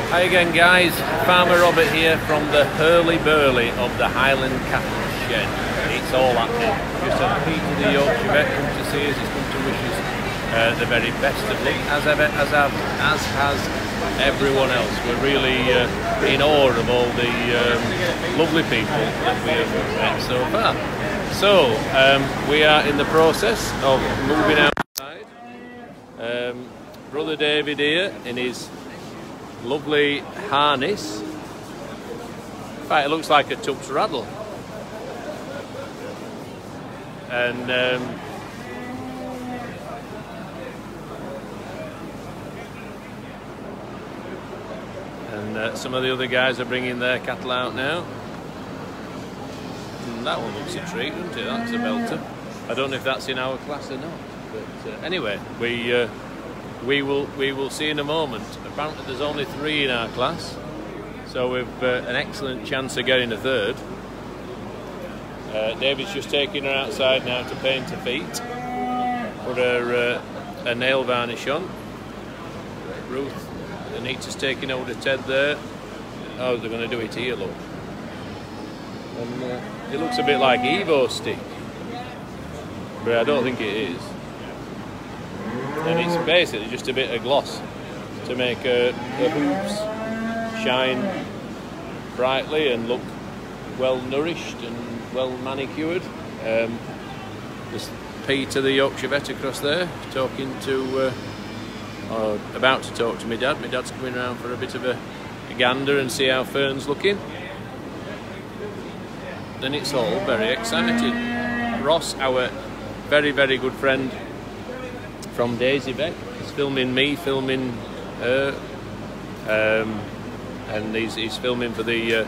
Hi again guys, Farmer Robert here from the hurly-burly of the Highland Cattle Shed. It's all happening. Just had Peter the Yorkshire Vet come to see us. He's come to wish us the very best of luck, as has everyone else. We're really in awe of all the lovely people that we have met so far. So we are in the process of moving outside. Brother David here in his lovely harness. In fact, it looks like a Tups Rattle. And some of the other guys are bringing their cattle out now. And that one looks a treat, doesn't it? That's a belter. I don't know if that's in our class or not. But anyway, we will see in a moment. Apparently there's only 3 in our class, so we've an excellent chance of getting a third. David's just taking her outside now to paint her feet, put her a nail varnish on. Ruth, Anita's taking hold of Ted there. Oh, they're going to do it here, look. And it looks a bit like Evo stick, but I don't think it is. And it's basically just a bit of gloss to make the hooves shine brightly and look well nourished and well manicured. There's Peter the Yorkshire Vet across there talking to, or about to talk to my dad. My dad's coming around for a bit of a gander and see how Fern's looking. And it's all very exciting. Ross, our very, very good friend from Daisy Vet, is filming me, filming her, and he's filming for the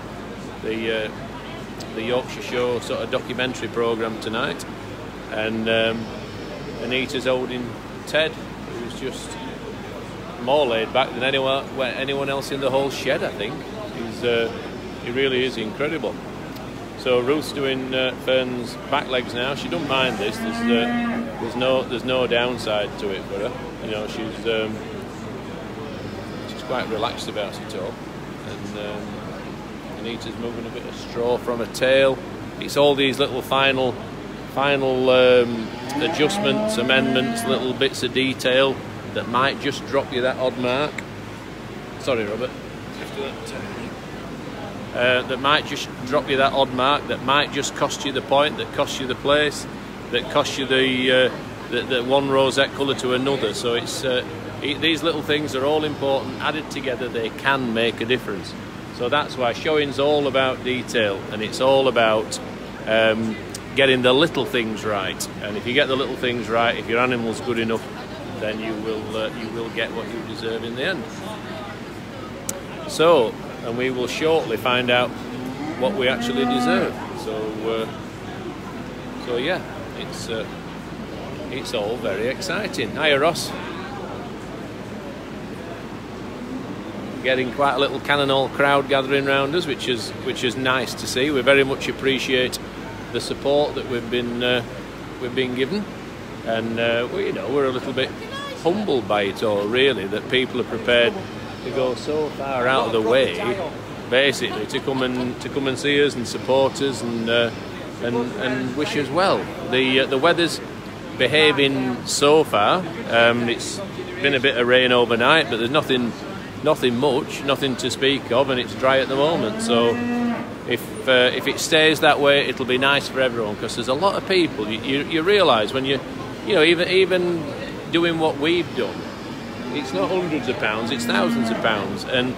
Yorkshire Show sort of documentary programme tonight. And Anita's holding Ted, who's just more laid back than anyone else in the whole shed, I think. He really is incredible. So Ruth's doing Fern's back legs now. She don't mind this. There's no downside to it for her. You know, she's quite relaxed about it all. And Anita's moving a bit of straw from her tail. It's all these little final adjustments, amendments, little bits of detail that might just drop you that odd mark. Sorry, Robert. That might just drop you that odd mark, that might just cost you the point, that costs you the place, that costs you the one rosette colour to another. So it's these little things are all important. Added together, they can make a difference. So that's why showing's all about detail, and it's all about getting the little things right. And if you get the little things right, if your animal's good enough, then you will get what you deserve in the end. So. And we will shortly find out what we actually deserve. So yeah, it's all very exciting. Hiya, Ross. Getting quite a little Cannonall crowd gathering around us, which is nice to see. We very much appreciate the support that we've been given, and we're a little bit humbled by it all, really, that people are prepared to go so far out of the way, basically, to come and see us and support us and wish us well. The weather's behaving so far. It's been a bit of rain overnight, but there's nothing much, nothing to speak of, and it's dry at the moment. So if it stays that way, it'll be nice for everyone, because there's a lot of people. You realise when even doing what we've done. It's not hundreds of pounds, it's thousands of pounds. And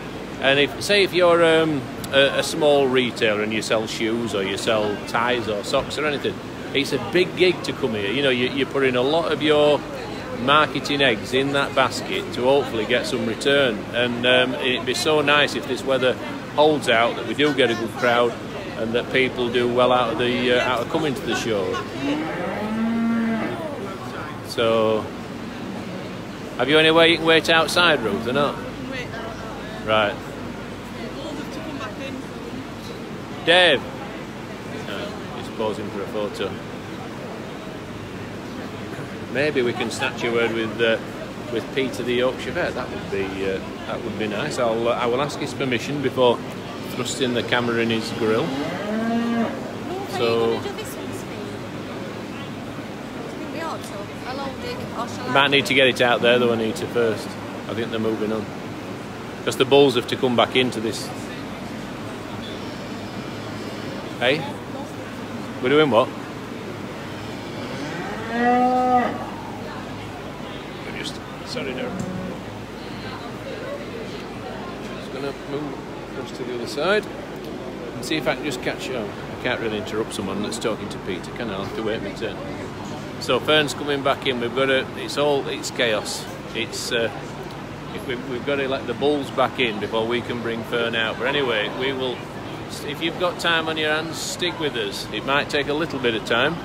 if you're a small retailer and you sell shoes or you sell ties or socks or anything, it's a big gig to come here. You know, you're putting a lot of your marketing eggs in that basket to hopefully get some return. And it'd be so nice if this weather holds out, that we do get a good crowd and that people do well out of coming to the show. So. Have you anywhere you can wait outside, Ruth, or not? Wait outside. Right. To come back in. Dave! He's posing for a photo. Maybe we can snatch a word with with Peter the Yorkshire Vet. That would be nice. I will ask his permission before thrusting the camera in his grill. So might need to get it out there though, Anita, first. I think they're moving on because the bulls have to come back into this. Hey, we're doing what? Sorry, no. Just going to move across to the other side and see if I can just catch you. I can't really interrupt someone that's talking to Peter, can I? I'll have to wait my turn. So Fern's coming back in. We've got to. It's chaos. We've got to let the bulls back in before we can bring Fern out. But anyway, we will. If you've got time on your hands, stick with us. It might take a little bit of time.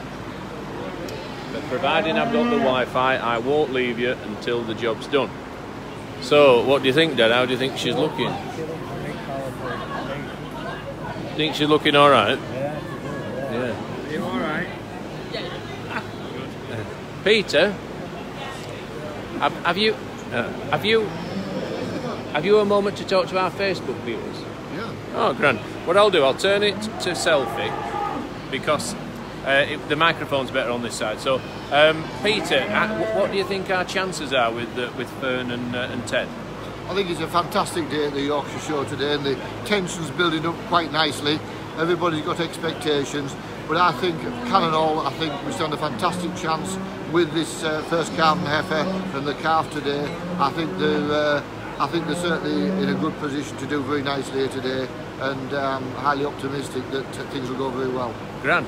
But providing I've got the Wi-Fi, I won't leave you until the job's done. So, what do you think, Dad? How do you think she's looking? Think she's looking all right? Yeah. Are you all right? Peter, have you a moment to talk to our Facebook viewers? Yeah. Oh, grand. What I'll do, I'll turn it to selfie because the microphone's better on this side. So, Peter, what do you think our chances are with Fern and Ted? I think it's a fantastic day at the Yorkshire Show today, and the tension's building up quite nicely. Everybody's got expectations, but I think, canon all, I think we stand a fantastic chance with this first calf and heifer and the calf today. I think they're certainly in a good position to do very nicely here today, and I'm highly optimistic that things will go very well. Grand.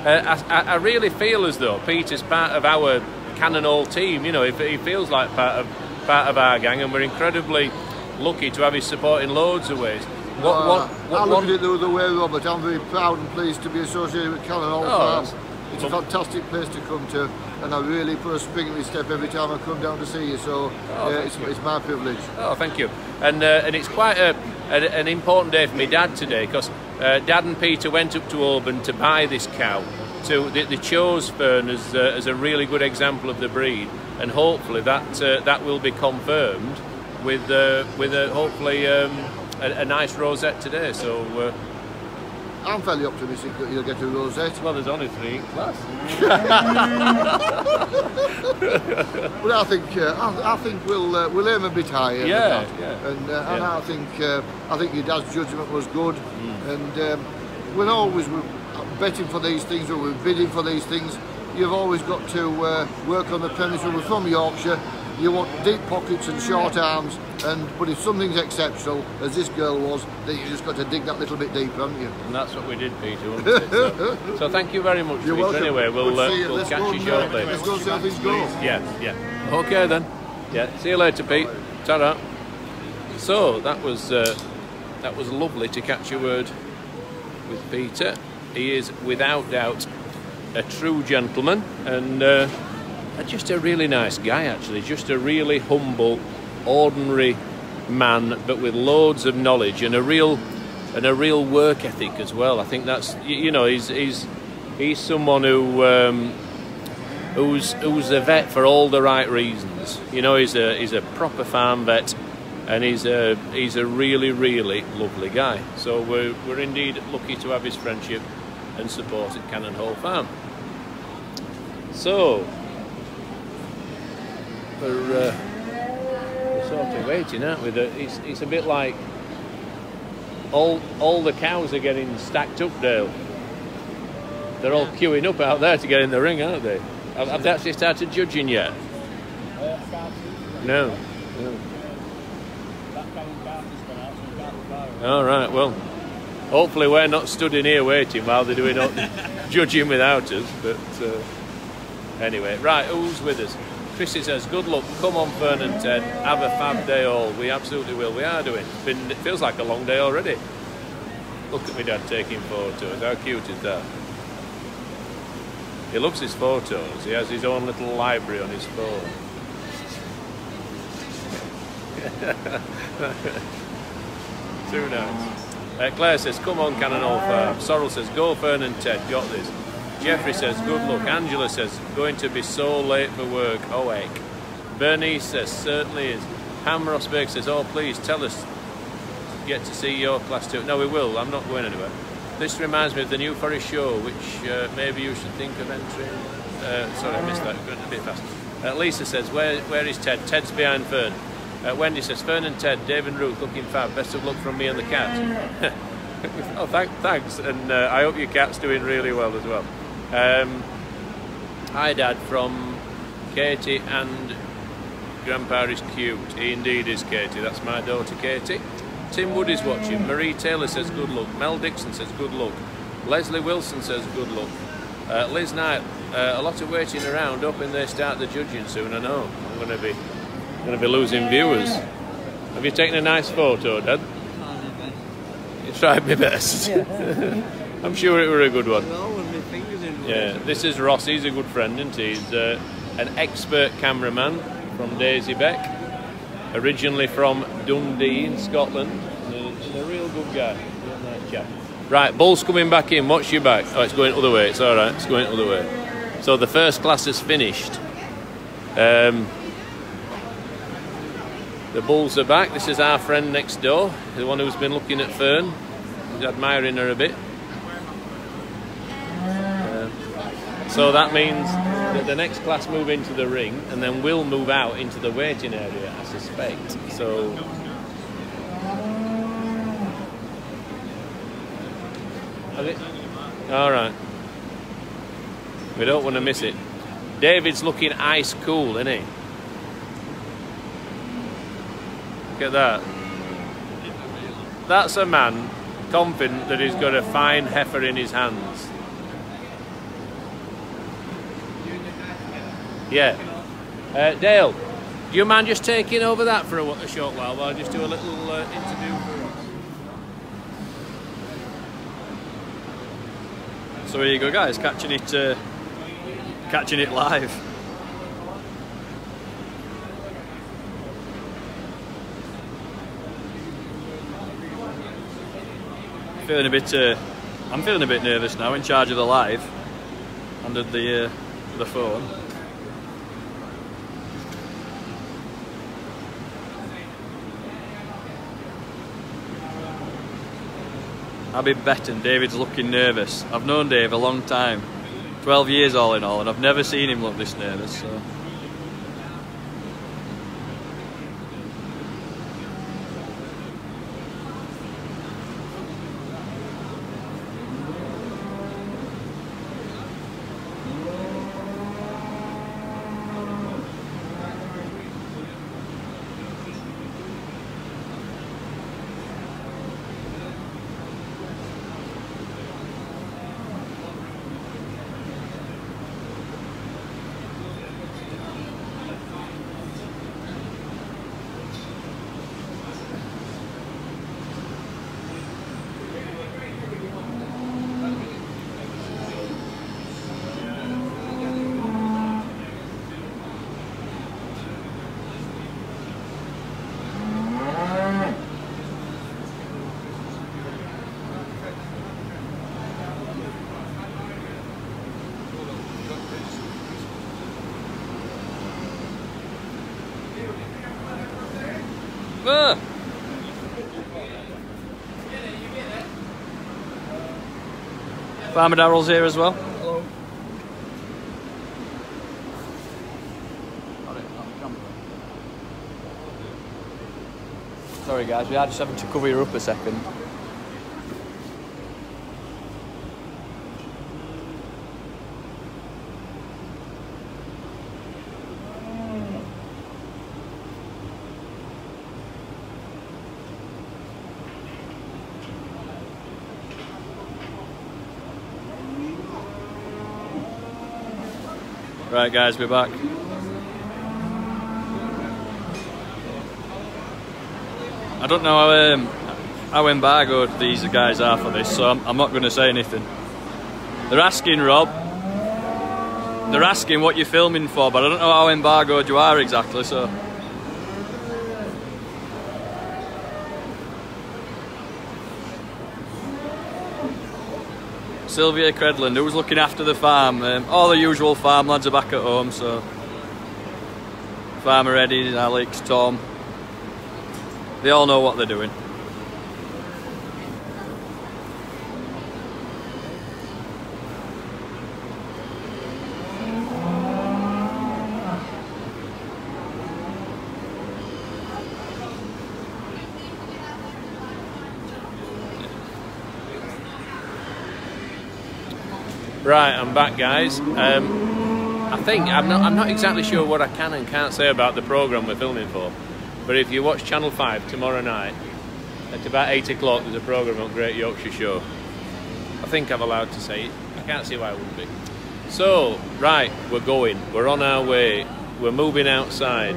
I really feel as though Peter's part of our Cannon Hall team. You know, he feels like part of our gang, and we're incredibly lucky to have his support in loads of ways. I look at it the other way, Robert. I'm very proud and pleased to be associated with Cannon Hall Farm. It's a fantastic place to come to, and I really put a spring in my step every time I come down to see you. So it's my privilege. Oh, thank you. And it's quite an important day for me, Dad, today, because Dad and Peter went up to Oban to buy this cow. They chose Fern as a really good example of the breed, and hopefully that will be confirmed with hopefully a nice rosette today. So I'm fairly optimistic that you'll get a rosette. Well, there's only 3 in class. But I think we'll aim a bit higher. Yeah. And I think your dad's judgment was good. And when always we're betting for these things or we're bidding for these things, you've always got to work on the premise that we're from Yorkshire. You want deep pockets and short arms, but if something's exceptional, as this girl was, then you just got to dig that little bit deeper, haven't you? And that's what we did, Peter, wasn't it? So thank you very much, You're Peter. welcome. Anyway, we'll catch you shortly. Let's go see how things go. Yeah. Okay then. Yeah. See you later, Pete. Ta-ra. So that was lovely to catch a word with Peter. He is without doubt a true gentleman, and just a really nice guy, actually. Just a really humble, ordinary man, but with loads of knowledge and a real work ethic as well. I think that's, you know, he's someone who's a vet for all the right reasons. You know, he's a proper farm vet, and he's a really, really lovely guy. So we're indeed lucky to have his friendship and support at Cannon Hall Farm. So we're sort of waiting, aren't we? It's a bit like all the cows are getting stacked up, Dale. They're all queuing up out there to get in the ring, aren't they? Have they actually started judging yet? No. All right, well, hopefully we're not stood in here waiting while they're doing all the judging without us, but anyway, right, who's with us? Chrissy says, good luck, come on Fern and Ted, have a fab day all. We absolutely will, we are doing. It feels like a long day already. Look at my dad taking photos, how cute is that? He loves his photos, he has his own little library on his phone. Too nice. Claire says, come on Cannon Hall Farm. Sorrel says, go Fern and Ted, got this. Jeffrey says, good luck. Angela says, going to be so late for work. Oh heck. Bernice says, certainly is. Pam Rosberg says, oh please tell us, get to see your class too. No, we will, I'm not going anywhere. This reminds me of the New Forest show, which maybe you should think of entering. Sorry, I missed that, going a bit fast. Lisa says, where is Ted? Ted's behind Fern. Wendy says, Fern and Ted, Dave and Ruth looking fab. Best of luck from me and the cat. Oh, thanks, and I hope your cat's doing really well as well. Hi Dad, from Katie, and Grandpa is cute. He indeed is, Katie. That's my daughter Katie. Tim Wood is watching. Marie Taylor says good luck. Mel Dixon says good luck. Leslie Wilson says good luck. Liz Knight, a lot of waiting around, hoping they start the judging soon. I know I'm going to be losing viewers. Have you taken a nice photo, Dad? You tried my best. Yeah. I'm sure it were a good one. Yeah, this is Ross. He's a good friend, isn't he? He's an expert cameraman from Daisy Beck, originally from Dundee in Scotland. He's a real good guy. Real nice chap. Right, Bull's coming back in. Watch your back. Oh, it's going other way. It's all right. It's going other way. So the first class is finished. The Bulls are back. This is our friend next door, the one who's been looking at Fern. He's admiring her a bit. So that means that the next class move into the ring, and then we'll move out into the waiting area, I suspect. So has it? All right. We don't want to miss it. David's looking ice cool, isn't he? Look at that. That's a man confident that he's got a fine heifer in his hands. Yeah. Dale, do you mind just taking over that for a short while I just do a little interview for us? So here you go, guys, catching it live. I'm feeling a bit nervous now, in charge of the live and of the phone. I'll be betting David's looking nervous. I've known Dave a long time, 12 years all in all, and I've never seen him look this nervous. So. Farmer Darrell's here as well. Hello. Sorry guys, we are just having to cover you up a second. Right guys, we're back. I don't know how embargoed these guys are for this, so I'm not going to say anything. They're asking, Rob, they're asking what you're filming for, but I don't know how embargoed you are exactly, so... Sylvia Credland, who's looking after the farm. All the usual farm lads are back at home, so... Farmer Eddie, Alex, Tom. They all know what they're doing. Right, I'm back, guys. I think I'm not exactly sure what I can and can't say about the programme we're filming for, but if you watch Channel 5 tomorrow night at about 8 o'clock, there's a programme on Great Yorkshire Show. I think I'm allowed to say it. I can't see why I wouldn't be. So, right, we're on our way, we're moving outside.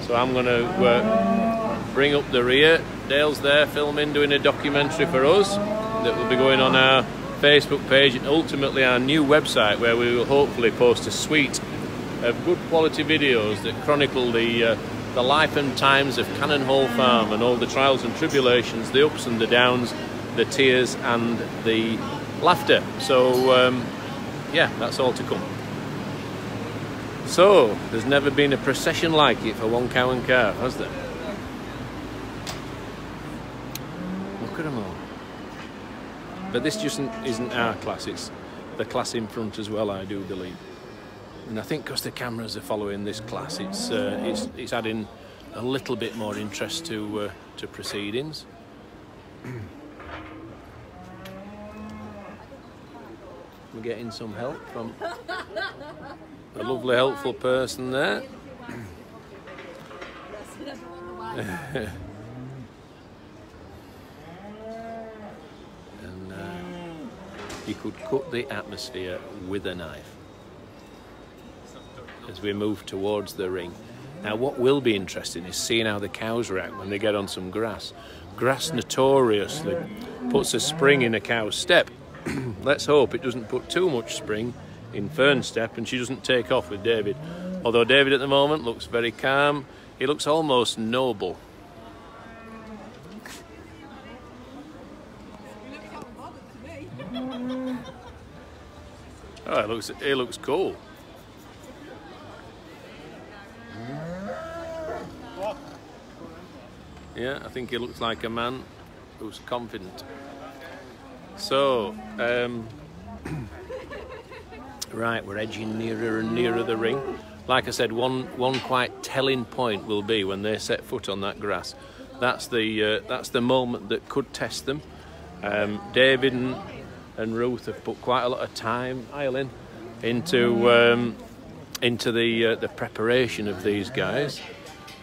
So I'm going to bring up the rear. Dale's there filming, doing a documentary for us that will be going on our Facebook page and ultimately our new website, where we will hopefully post a suite of good quality videos that chronicle the life and times of Cannon Hall Farm and all the trials and tribulations, the ups and the downs, the tears and the laughter. So yeah, that's all to come. So there's never been a procession like it for one cow and calf, has there? Look at them all. But this just isn't our class, it's the class in front as well, I do believe. And I think because the cameras are following this class, it's adding a little bit more interest to proceedings. We're getting some help from a lovely, helpful person there. You could cut the atmosphere with a knife as we move towards the ring. Now what will be interesting is seeing how the cows react when they get on some grass. Grass notoriously puts a spring in a cow's step. Let's hope it doesn't put too much spring in Fern's step and she doesn't take off with David. Although David at the moment looks very calm, he looks almost noble. Oh, it looks cool. Yeah, I think he looks like a man who's confident. So, right, we're edging nearer and nearer the ring. Like I said, one quite telling point will be when they set foot on that grass. That's the moment that could test them. David and Ruth have put quite a lot of time, Eileen, into the preparation of these guys,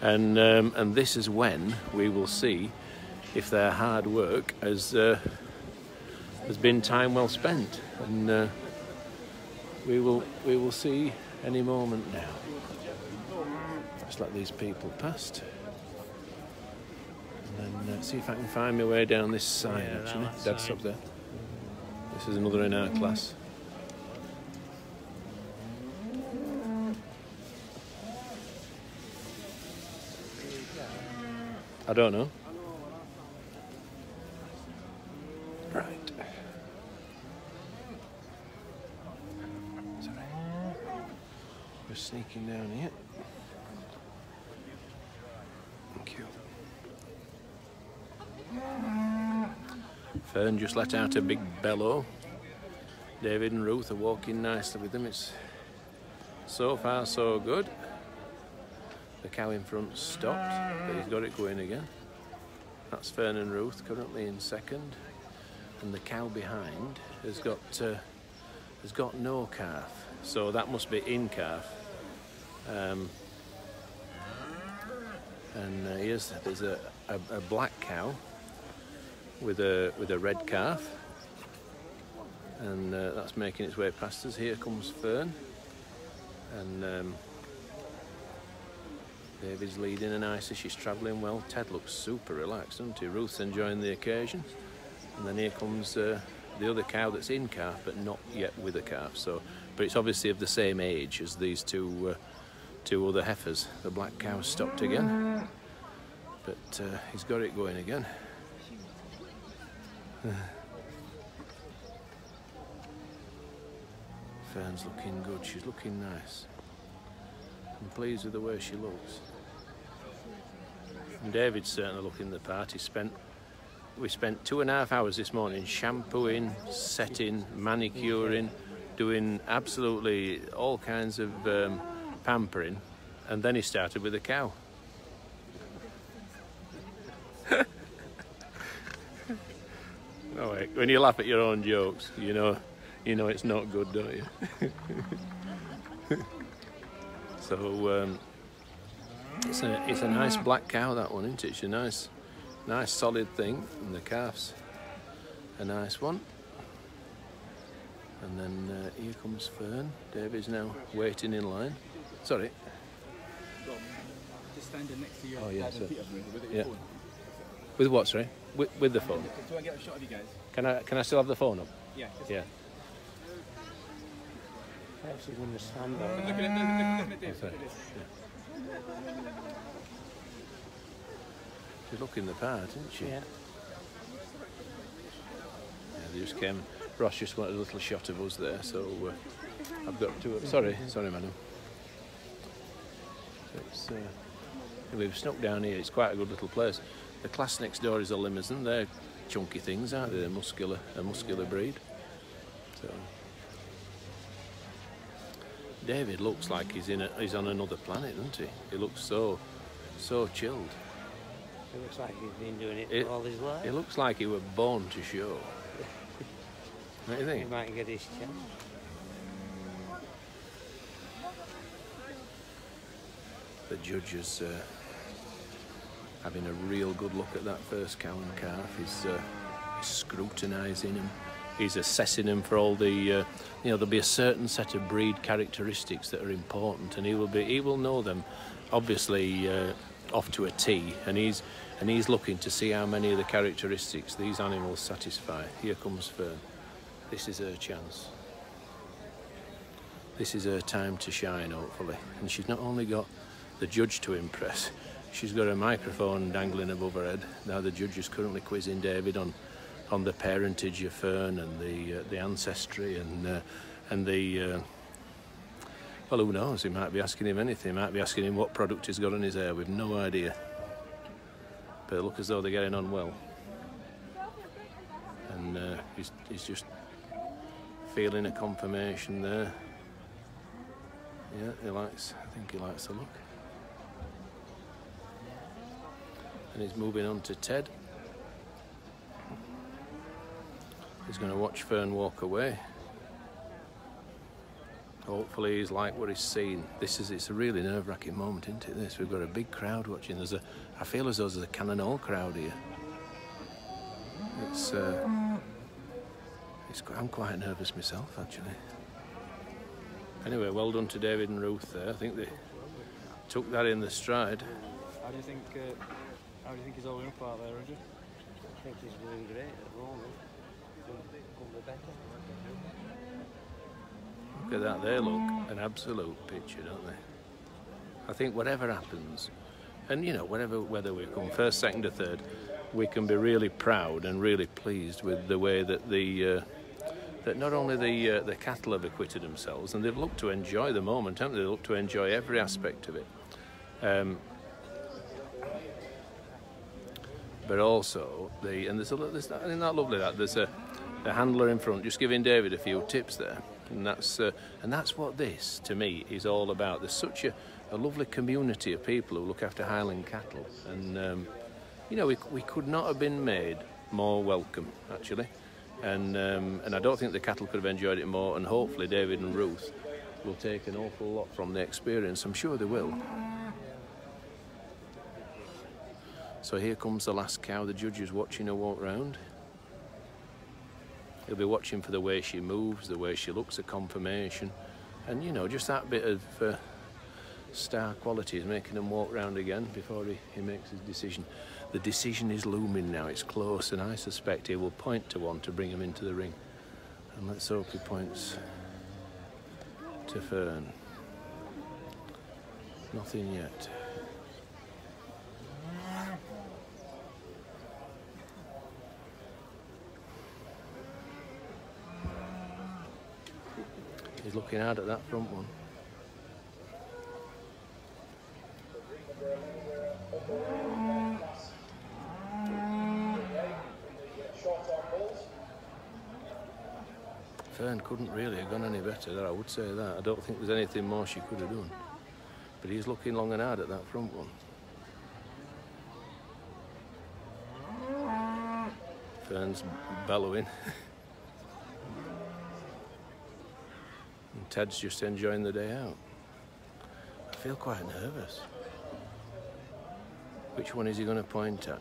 and this is when we will see if their hard work has been time well spent, and we will see any moment now. Let's let these people past, and then see if I can find my way down this side. Actually, Dad's up there. This is another in our class. I don't know. Right. Sorry. We're sneaking down here. Thank you. Fern just let out a big bellow. David and Ruth are walking nicely with them. It's so far so good. The cow in front stopped, but he's got it going again. That's Fern and Ruth currently in second, and the cow behind has got no calf, so that must be in calf. And there's a black cow with a red calf, and that's making its way past us. Here comes Fern, and David's leading and Isa, she's travelling well. Ted looks super relaxed, doesn't he? Ruth's enjoying the occasion, and then here comes the other cow that's in calf but not yet with a calf. So, but it's obviously of the same age as these two other heifers. The black cow's stopped again, but he's got it going again. Fern's looking good, she's looking nice. I'm pleased with the way she looks. And David's certainly looking the part. We spent 2.5 hours this morning shampooing, setting, manicuring, doing absolutely all kinds of pampering, and then he started with the cow. Oh, wait, when you laugh at your own jokes, you know it's not good, don't you? So it's a nice black cow, that one, isn't it? It's a nice solid thing, and the calf's a nice one. And then here comes Fern. David's now waiting in line. Sorry. Just standing next to you. Oh yeah, so, Peter with yeah. phone. With what, sorry? With the phone. Do I get a shot of you guys? Can I still have the phone up? Yeah. Yeah. Actually, when the stand up. Looking at this. Sorry. She's looking the part, isn't she? Yeah. Yeah, they just came. Ross just wanted a little shot of us there, so I've got to. Sorry, madam. It's, we've snuck down here. It's quite a good little place. The class next door is a Limousin. They're chunky things, aren't they? They're a muscular breed. So David looks like he's on another planet, doesn't he? He looks so chilled. It looks like he's been doing it for all his life. It looks like he were born to show. What do you think? He might get his chance. The judge is having a real good look at that first cow and calf. He's scrutinising him. He's assessing him for all the, there'll be a certain set of breed characteristics that are important, and he will know them, obviously, off to a T. And he's looking to see how many of the characteristics these animals satisfy. Here comes Fern. This is her chance. This is her time to shine, hopefully. And she's not only got the judge to impress, she's got a microphone dangling above her head. Now the judge is currently quizzing David on the parentage of Fern and the ancestry and the well, who knows? He might be asking him anything. He might be asking him what product he's got on his hair. We've no idea. But it looks as though they're getting on well. And he's just feeling a confirmation there. Yeah, I think he likes the look. And he's moving on to Ted. He's going to watch Fern walk away. Hopefully he's like what he's seen. It's a really nerve-wracking moment, isn't it, this? We've got a big crowd watching. I feel as though there's a cannonball crowd here. I'm quite nervous myself, actually. Anyway, well done to David and Ruth there. I think they took that in the stride. How do you think he's holding up out there, Roger? I think he's doing great at the moment. Could be better. Look at that, they look an absolute picture, don't they? I think whatever happens, and whether we come first, second or third, we can be really proud and really pleased with the way that that not only the cattle have acquitted themselves, and they've looked to enjoy the moment, haven't they? They've looked to enjoy every aspect of it. But also, isn't that lovely that there's a handler in front just giving David a few tips there, and that's what this to me is all about. There's such a lovely community of people who look after Highland cattle, and we could not have been made more welcome, actually, and I don't think the cattle could have enjoyed it more. And hopefully David and Ruth will take an awful lot from the experience. I'm sure they will. So here comes the last cow. The judge is watching her walk round. He'll be watching for the way she moves, the way she looks, a confirmation, and just that bit of star quality is making him walk round again before he makes his decision. The decision is looming now. It's close, and I suspect he will point to one to bring him into the ring. And let's hope he points to Fern. Nothing yet. He's looking hard at that front one. Fern couldn't really have gone any better there, I would say that. I don't think there's anything more she could have done. But he's looking long and hard at that front one. Fern's bellowing. And Ted's just enjoying the day out. I feel quite nervous. Which one is he going to point at?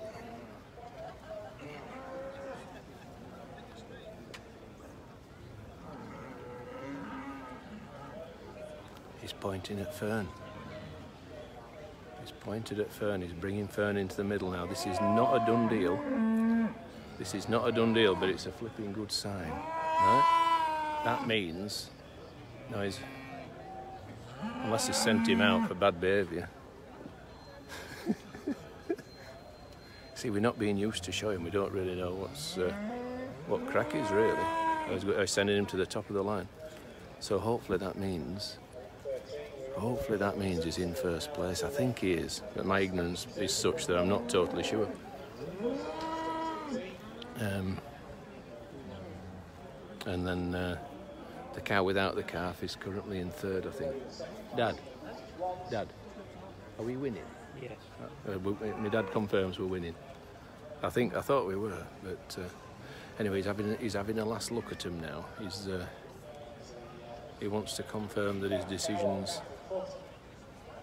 He's pointing at Fern. He's pointed at Fern. He's bringing Fern into the middle now. This is not a done deal. This is not a done deal, but it's a flipping good sign. Right? That means... No, he's... Unless he sent him out for bad behaviour. See, we're not being used to showing. We don't really know what crack is, really. I was sending him to the top of the line. So hopefully that means he's in first place. I think he is, but my ignorance is such that I'm not totally sure. And then the cow without the calf is currently in third, I think. Dad, are we winning? Yes. My dad confirms we're winning. I thought we were, but anyway, he's having a last look at him now. He wants to confirm that his decision's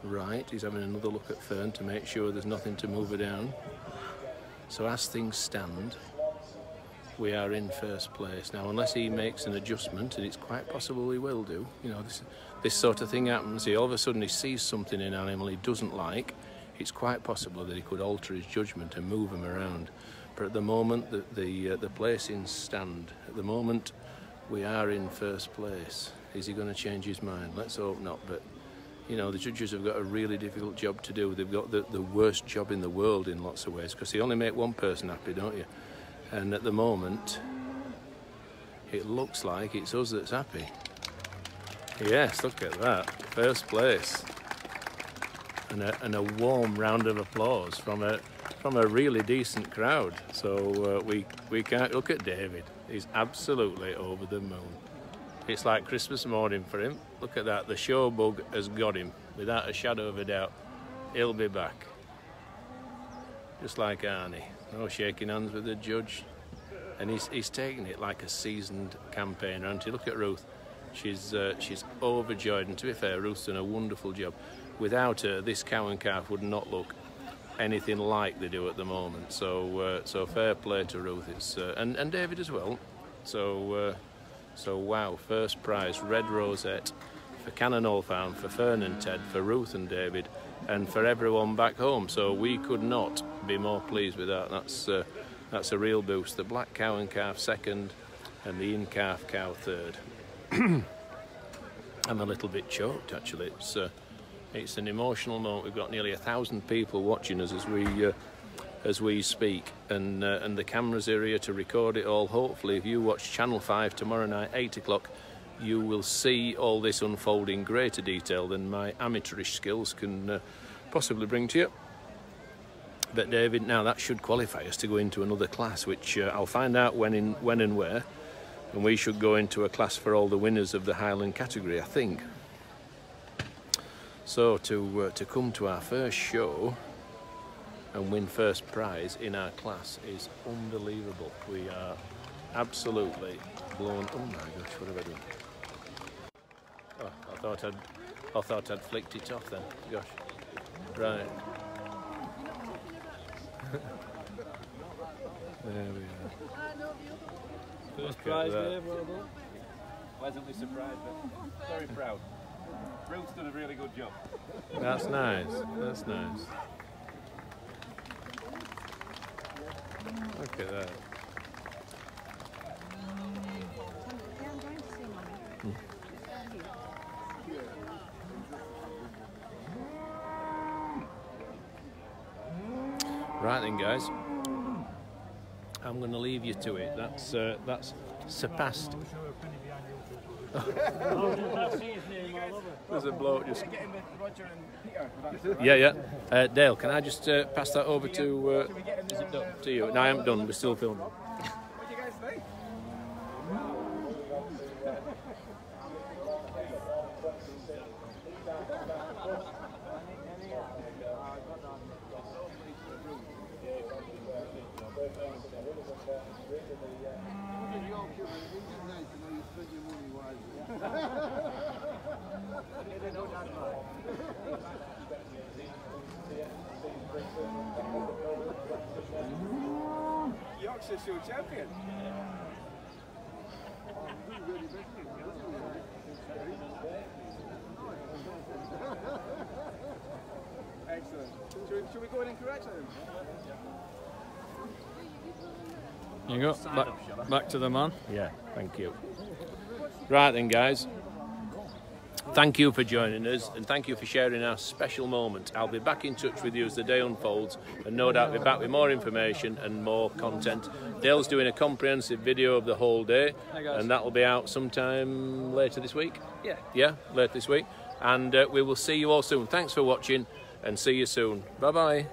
right. He's having another look at Fern to make sure there's nothing to move her down. So as things stand, we are in first place now, unless he makes an adjustment, and it's quite possible he will do. You know, this sort of thing happens. All of a sudden he sees something in an animal he doesn't like. It's quite possible that he could alter his judgment and move him around. But at the moment, the placings stand. At the moment, we are in first place. Is he going to change his mind? Let's hope not. But you know, the judges have got a really difficult job to do. They've got the worst job in the world in lots of ways, because they only make one person happy, don't you? And at the moment, it looks like it's us that's happy. Yes, look at that. First place. And a warm round of applause from a really decent crowd. So we can't look at David. He's absolutely over the moon. It's like Christmas morning for him. Look at that. The show bug has got him, without a shadow of a doubt. He'll be back. Just like Arnie. No shaking hands with the judge. And he's taking it like a seasoned campaigner. And you look at Ruth. She's overjoyed. And to be fair, Ruth's done a wonderful job. Without her, this cow and calf would not look anything like they do at the moment. So fair play to Ruth. It's and David as well. So wow, first prize, red rosette for Cannonall Farm, for Fern and Ted, for Ruth and David, and for everyone back home. So we could not be more pleased with that. That's a real boost. The black cow and calf second, and the in-calf cow third. I'm a little bit choked, actually. It's an emotional moment. We've got nearly 1,000 people watching us as we speak, and the cameras are here to record it all. Hopefully, if you watch Channel 5 tomorrow night, 8 o'clock, you will see all this unfold in greater detail than my amateurish skills can possibly bring to you. But David, now that should qualify us to go into another class, which I'll find out when and where. And we should go into a class for all the winners of the Highland category, I think. So to come to our first show and win first prize in our class is unbelievable. We are absolutely blown. Oh my gosh, what have I done? Oh, I thought I'd flicked it off then. Gosh, right. There we are. First prize, Dave, well done. Pleasantly surprised, but very proud. Ruth's done a really good job. That's nice. That's nice. Look at that. Right then, guys. I'm going to leave you to it. That's surpassed. There's a bloke just. Yeah. Dale, can I just pass that over to? Is it done? To you? No, I haven't done. We're still filming. What do you guys think? Yorkshire Show champion. Excellent. Should we go in and congratulate him? There you go. Back to the man. Yeah, thank you. Right then, guys. Thank you for joining us and thank you for sharing our special moment. I'll be back in touch with you as the day unfolds and no doubt be back with more information and more content. Dale's doing a comprehensive video of the whole day and that will be out sometime later this week. Yeah, later this week. And we will see you all soon. Thanks for watching and see you soon. Bye-bye.